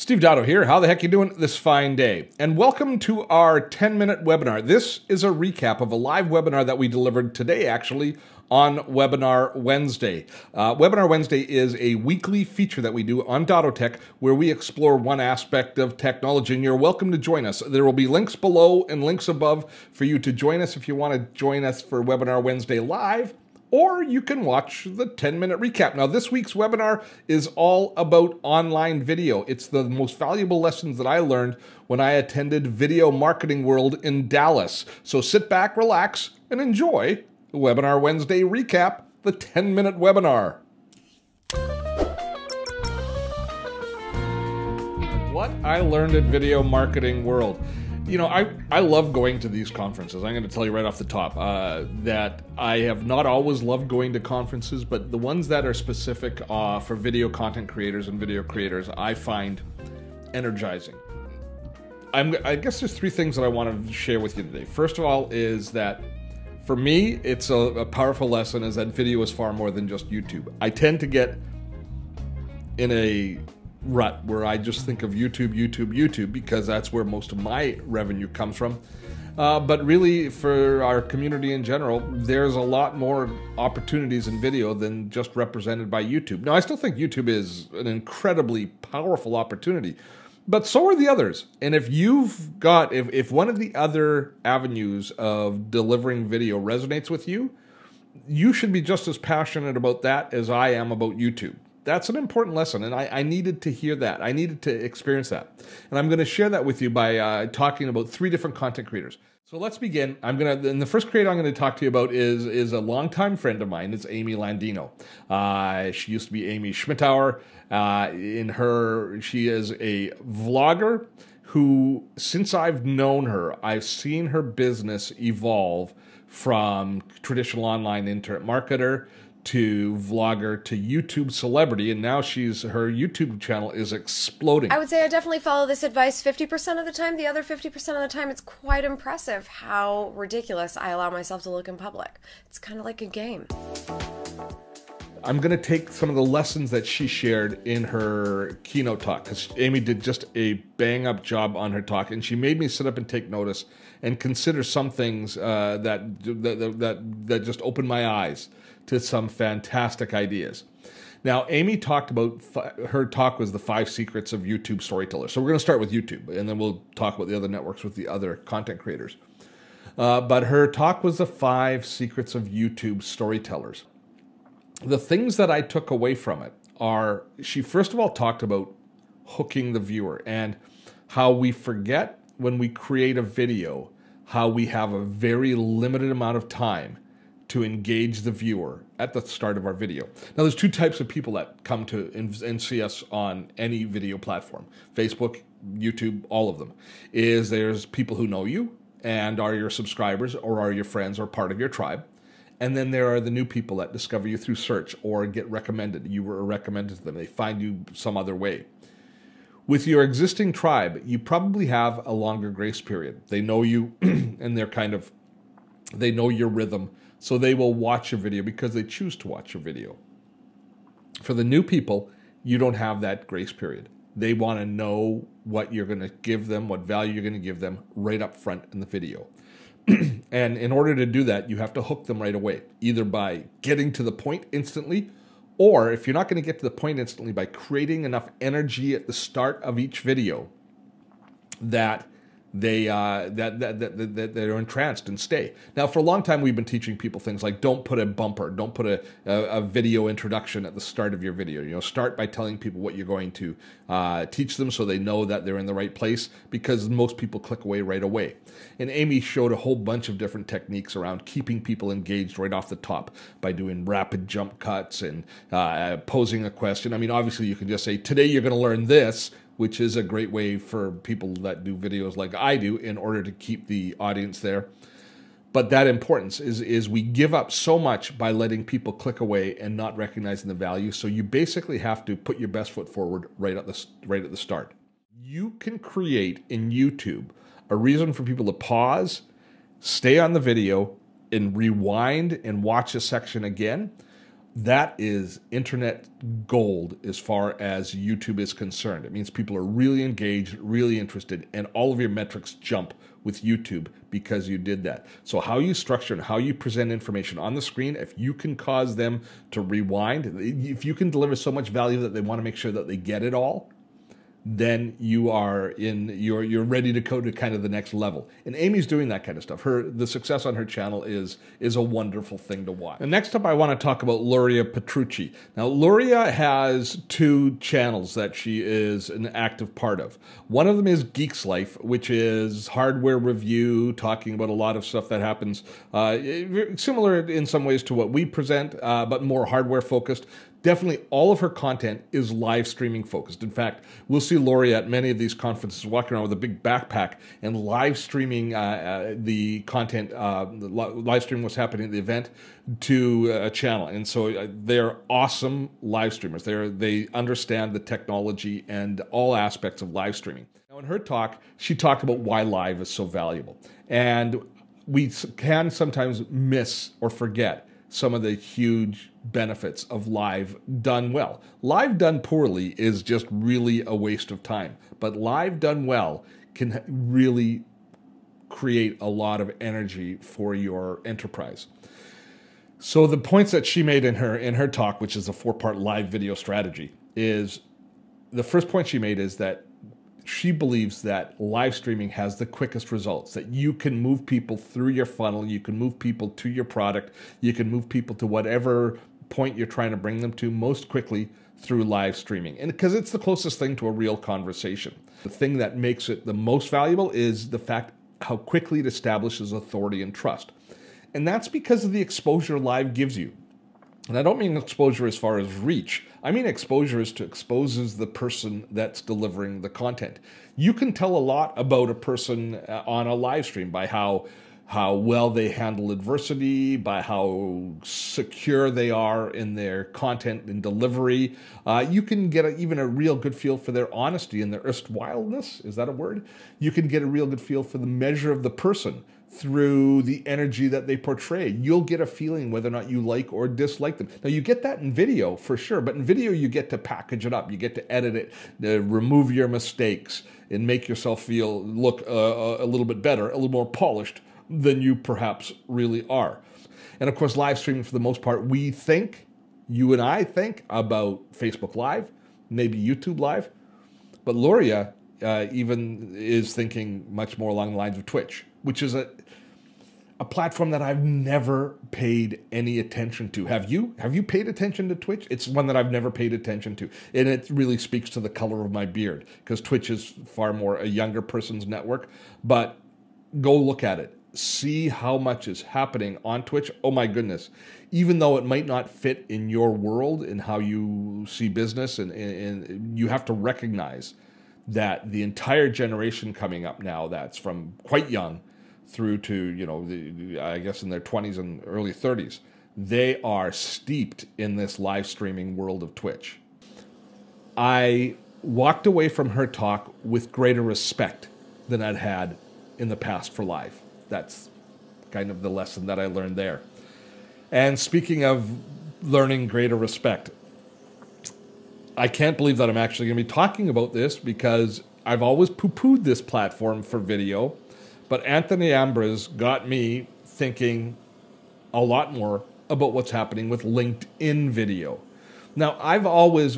Steve Dotto here. How the heck you doing this fine day? And welcome to our 10-minute webinar. This is a recap of a live webinar that we delivered today, actually, on Webinar Wednesday. Webinar Wednesday is a weekly feature that we do on Dottotech where we explore one aspect of technology, and you're welcome to join us. There will be links below and links above for you to join us if you want to join us for Webinar Wednesday live, or you can watch the 10-minute recap. Now, this week's webinar is all about online video. It's the most valuable lessons that I learned when I attended Video Marketing World in Dallas. So sit back, relax, and enjoy the Webinar Wednesday recap, the 10-minute webinar. What I learned at Video Marketing World. You know, I love going to these conferences. I'm going to tell you right off the top that I have not always loved going to conferences, but the ones that are specific for video content creators and video creators, I find energizing. I guess there's three things that I want to share with you today. First of all is that for me, it's a powerful lesson is that video is far more than just YouTube. I tend to get in a rut where I just think of YouTube because that's where most of my revenue comes from. But really, for our community in general, there's a lot more opportunities in video than just represented by YouTube. Now, I still think YouTube is an incredibly powerful opportunity, but so are the others. And if you've got, if one of the other avenues of delivering video resonates with you, you should be just as passionate about that as I am about YouTube. That's an important lesson, and I needed to hear that. I needed to experience that. And I'm going to share that with you by talking about three different content creators. So let's begin. And the first creator I'm going to talk to you about is a longtime friend of mine. It's Amy Landino. She used to be Amy Schmittauer. She is a vlogger who, since I've known her, I've seen her business evolve from traditional online internet marketer to vlogger to YouTube celebrity, and now her YouTube channel is exploding. I would say I definitely follow this advice 50% of the time. The other 50% of the time, it's quite impressive how ridiculous I allow myself to look in public. It's kind of like a game. I'm going to take some of the lessons that she shared in her keynote talk, because Amy did just a bang-up job on her talk, and she made me sit up and take notice and consider some things that just opened my eyes to some fantastic ideas. Now, Amy talked about, her talk was the 5 secrets of YouTube storytellers. So we're going to start with YouTube, and then we'll talk about the other networks with the other content creators. But her talk was the 5 secrets of YouTube storytellers. The things that I took away from it are, she first of all talked about hooking the viewer and how we forget when we create a video, how we have a very limited amount of time to engage the viewer at the start of our video. Now, there's 2 types of people that come to and see us on any video platform, Facebook, YouTube, all of them. There's people who know you and are your subscribers or are your friends or part of your tribe. And then there are the new people that discover you through search or get recommended. You were recommended to them. They find you some other way. With your existing tribe, you probably have a longer grace period. They know you and they know your rhythm. So they will watch your video because they choose to watch your video. For the new people, you don't have that grace period. They want to know what you're going to give them, what value you're going to give them right up front in the video. And in order to do that, you have to hook them right away, either by getting to the point instantly, or if you're not going to get to the point instantly, by creating enough energy at the start of each video that they're entranced and stay. Now, for a long time, we've been teaching people things like don't put a bumper, don't put a video introduction at the start of your video. You know, start by telling people what you're going to teach them so they know that they're in the right place, because most people click away right away. And Amy showed a whole bunch of different techniques around keeping people engaged right off the top by doing rapid jump cuts and posing a question. I mean, obviously, you can just say, today you're going to learn this, which is a great way for people that do videos like I do in order to keep the audience there. But that importance is we give up so much by letting people click away and not recognizing the value. So you basically have to put your best foot forward right at the start. You can create in YouTube a reason for people to pause, stay on the video, and rewind and watch a section again that is internet gold as far as YouTube is concerned. It means people are really engaged, really interested, and all of your metrics jump with YouTube because you did that. So how you structure and how you present information on the screen, if you can cause them to rewind, if you can deliver so much value that they want to make sure that they get it all, then you're ready to go to kind of the next level. And Amy's doing that kind of stuff. The success on her channel is a wonderful thing to watch. And next up, I want to talk about Luria Pettrucci. Now, Luria has 2 channels that she is an active part of. One of them is Geek's Life, which is hardware review, talking about a lot of stuff that happens, similar in some ways to what we present, but more hardware focused. Definitely all of her content is live streaming focused. In fact, we'll see Luria at many of these conferences walking around with a big backpack and live streaming the content, live streaming what's happening at the event to a channel. And so they're awesome live streamers. They understand the technology and all aspects of live streaming. Now in her talk, she talked about why live is so valuable. And we can sometimes miss or forget some of the huge benefits of live done well. Live done poorly is just really a waste of time, but live done well can really create a lot of energy for your enterprise. So the points that she made in her talk, which is a 4-part live video strategy, is the first point she made is that she believes that live streaming has the quickest results, that you can move people through your funnel, you can move people to your product, you can move people to whatever point you're trying to bring them to most quickly through live streaming. And because it's the closest thing to a real conversation. The thing that makes it the most valuable is the fact how quickly it establishes authority and trust. And that's because of the exposure live gives you. And I don't mean exposure as far as reach. I mean exposure as to exposes the person that's delivering the content. You can tell a lot about a person on a live stream by how well they handle adversity, by how secure they are in their content and delivery. You can get even a real good feel for their honesty and their erstwhileness. Is that a word? You can get a real good feel for the measure of the person through the energy that they portray. You'll get a feeling whether or not you like or dislike them. Now, you get that in video for sure, but in video you get to package it up. You get to edit it, remove your mistakes, and make yourself look a little bit better, a little more polished than you perhaps really are. And of course, live streaming for the most part, you and I think about Facebook Live, maybe YouTube Live, but Luria even is thinking much more along the lines of Twitch, which is a platform that I've never paid any attention to. Have you? Have you paid attention to Twitch? It's one that I've never paid attention to. And it really speaks to the color of my beard, because Twitch is far more a younger person's network. But go look at it. See how much is happening on Twitch. Oh my goodness. Even though it might not fit in your world and how you see business, and you have to recognize that the entire generation coming up now, that's from quite young through to, I guess in their 20s and early 30s, they are steeped in this live streaming world of Twitch. I walked away from her talk with greater respect than I'd had in the past for live. That's kind of the lesson that I learned there. And speaking of learning greater respect, I can't believe that I'm actually going to be talking about this, because I've always poo-pooed this platform for video, but Anthony Ambriz got me thinking a lot more about what's happening with LinkedIn video. Now,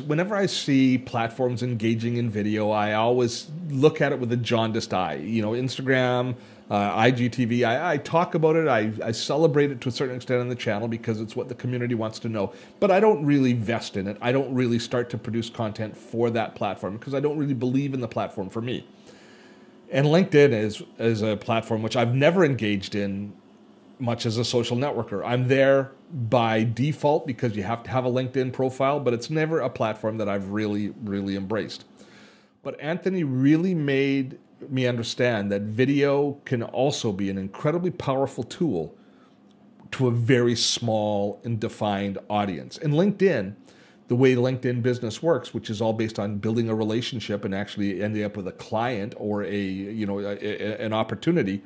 whenever I see platforms engaging in video, I always look at it with a jaundiced eye. Instagram, IGTV, I talk about it, I celebrate it to a certain extent on the channel because it's what the community wants to know, but I don't really vest in it. I don't really start to produce content for that platform because I don't really believe in the platform for me. And LinkedIn is a platform which I've never engaged in much as a social networker. I'm there by default because you have to have a LinkedIn profile, but it's never a platform that I've really, really embraced. But Anthony really made me understand that video can also be an incredibly powerful tool to a very small and defined audience. And LinkedIn, the way LinkedIn business works, which is all based on building a relationship and actually ending up with a client or an opportunity,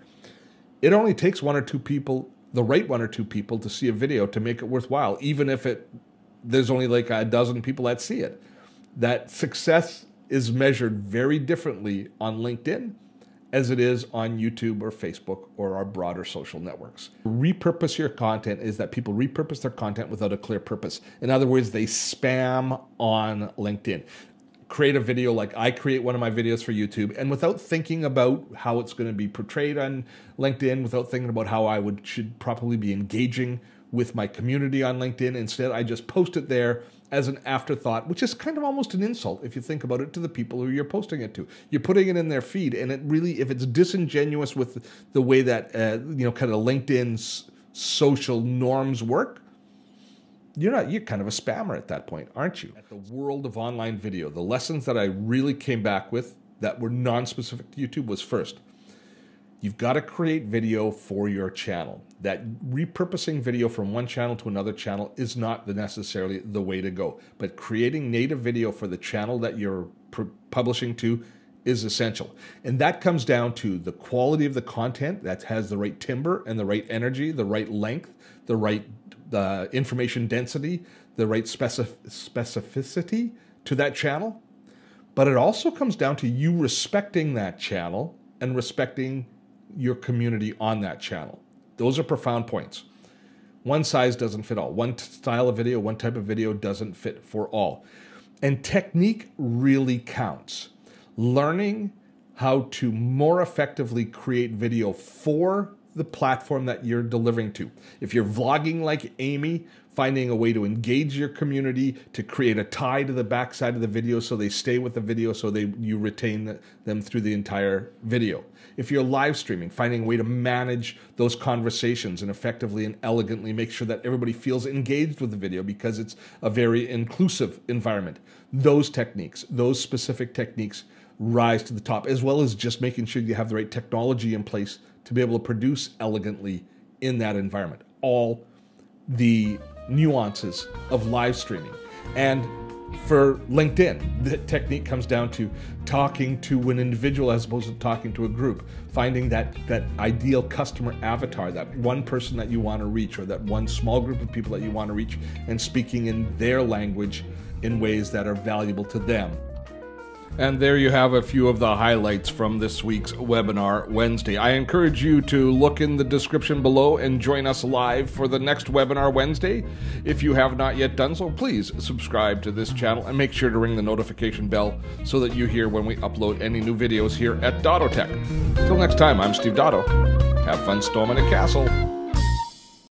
it only takes one or two people, the right one or two people, to see a video to make it worthwhile, even if it there's only like a dozen people that see it. That success is measured very differently on LinkedIn as it is on YouTube or Facebook or our broader social networks. Repurpose your content is that people repurpose their content without a clear purpose. In other words, they spam on LinkedIn. Create a video like I create one of my videos for YouTube, and without thinking about how it's going to be portrayed on LinkedIn, without thinking about how I should properly be engaging with my community on LinkedIn, instead I just post it there as an afterthought, which is kind of almost an insult if you think about it to the people who you're posting it to. You're putting it in their feed, and it really, if it's disingenuous with the way that kind of LinkedIn's social norms work, you're kind of a spammer at that point, aren't you? At the world of online video, the lessons that I really came back with that were non-specific to YouTube was first, you've got to create video for your channel. That repurposing video from one channel to another channel is not necessarily the way to go. But creating native video for the channel that you're publishing to is essential. And that comes down to the quality of the content that has the right timbre and the right energy, the right length, the right information density, the right specificity to that channel. But it also comes down to you respecting that channel and respecting your community on that channel. Those are profound points. One size doesn't fit all. One style of video, one type of video doesn't fit for all. And technique really counts. Learning how to more effectively create video for the platform that you're delivering to. If you're vlogging like Amy, finding a way to engage your community, to create a tie to the backside of the video so they stay with the video, so you retain them through the entire video. If you're live streaming, finding a way to manage those conversations and effectively and elegantly make sure that everybody feels engaged with the video because it's a very inclusive environment. Those techniques, those specific techniques rise to the top, as well as just making sure you have the right technology in place to be able to produce elegantly in that environment. All the nuances of live streaming. And for LinkedIn, the technique comes down to talking to an individual as opposed to talking to a group, finding that ideal customer avatar, that one person that you want to reach, or that one small group of people that you want to reach, and speaking in their language in ways that are valuable to them. And there you have a few of the highlights from this week's Webinar Wednesday. I encourage you to look in the description below and join us live for the next Webinar Wednesday. If you have not yet done so, please subscribe to this channel and make sure to ring the notification bell so that you hear when we upload any new videos here at Dottotech. Till next time, I'm Steve Dotto. Have fun storming a castle.